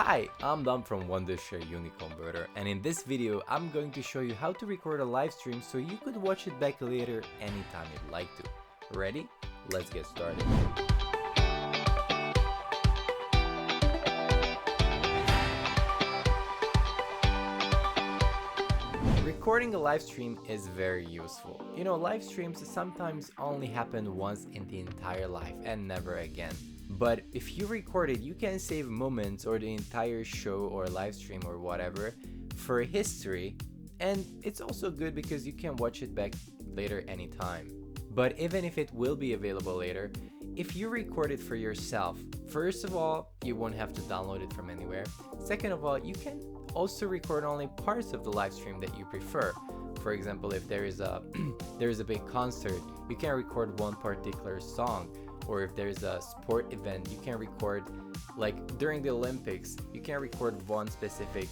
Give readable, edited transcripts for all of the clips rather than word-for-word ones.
Hi, I'm Dom from Wondershare UniConverter, and in this video I'm going to show you how to record a live stream so you could watch it back later anytime you'd like to. Ready? Let's get started. Recording a live stream is very useful. You know, live streams sometimes only happen once in the entire life and never again. But if you record it, you can save moments or the entire show or live stream or whatever for history. And it's also good because you can watch it back later anytime. But even if it will be available later, if you record it for yourself, first of all, you won't have to download it from anywhere. Second of all, you can also record only parts of the live stream that you prefer. For example, if there is a big concert, you can record one particular song. Or if there's a sport event, you can record, like during the Olympics, you can record one specific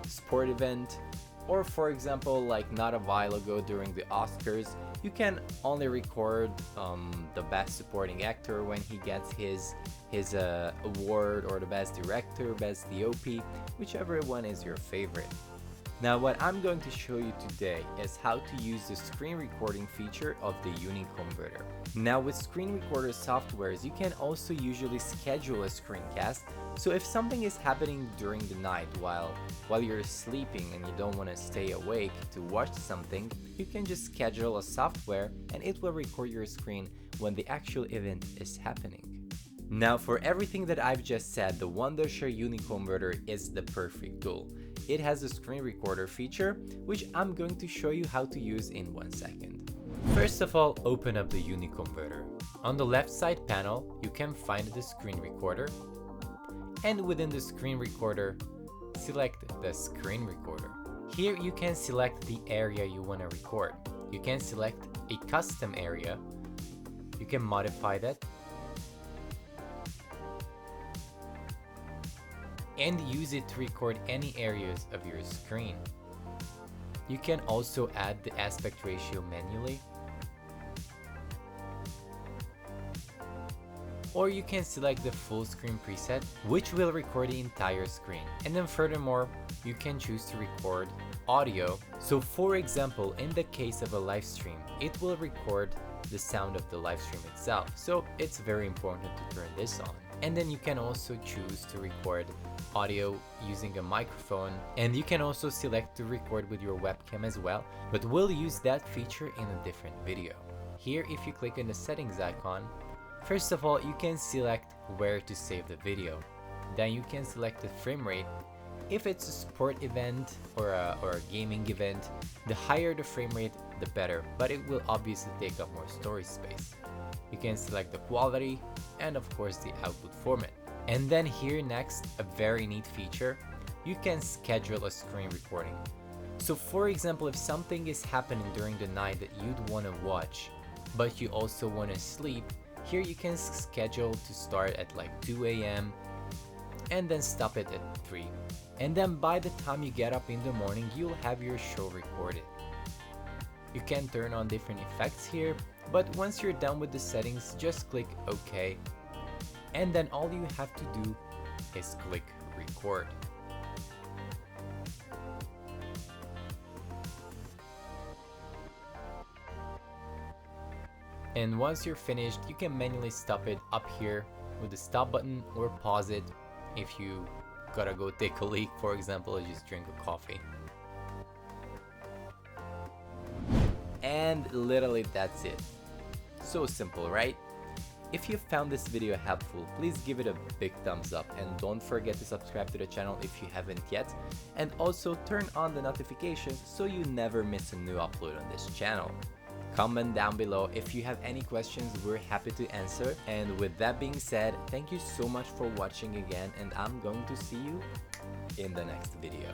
sport event. Or for example, like not a while ago during the Oscars, you can only record the best supporting actor when he gets his award, or the best director, best DOP, whichever one is your favorite. Now what I'm going to show you today is how to use the screen recording feature of the UniConverter. Now with screen recorder softwares, you can also usually schedule a screencast, so if something is happening during the night while you're sleeping and you don't want to stay awake to watch something, you can just schedule a software and it will record your screen when the actual event is happening. Now for everything that I've just said, the Wondershare UniConverter is the perfect tool. It has a screen recorder feature, which I'm going to show you how to use in 1 second. First of all, open up the UniConverter. On the left side panel, you can find the screen recorder, and within the screen recorder, select the screen recorder. Here you can select the area you want to record. You can select a custom area. You can modify that and use it to record any areas of your screen. You can also add the aspect ratio manually, or you can select the full screen preset, which will record the entire screen. And then furthermore, you can choose to record audio. So for example, in the case of a live stream, it will record the sound of the live stream itself. So it's very important to turn this on. And then you can also choose to record audio using a microphone, and you can also select to record with your webcam as well, but we'll use that feature in a different video. Here, if you click on the settings icon, first of all, you can select where to save the video. Then you can select the frame rate. If it's a sport event or a gaming event, the higher the frame rate, the better, but it will obviously take up more storage space. You can select the quality and of course the output format. And then here next, a very neat feature, you can schedule a screen recording. So for example, if something is happening during the night that you'd want to watch, but you also want to sleep, here you can schedule to start at like 2 a.m. and then stop it at 3. And then by the time you get up in the morning, you'll have your show recorded. You can turn on different effects here, but once you're done with the settings, just click OK. And then all you have to do is click record. And once you're finished, you can manually stop it up here with the stop button, or pause it if you gotta go take a leak, for example, or just drink a coffee. And literally that's it. So simple, right? If you found this video helpful, please give it a big thumbs up, and don't forget to subscribe to the channel if you haven't yet, and also turn on the notifications so you never miss a new upload on this channel. Comment down below if you have any questions, we're happy to answer. And with that being said, thank you so much for watching again, and I'm going to see you in the next video.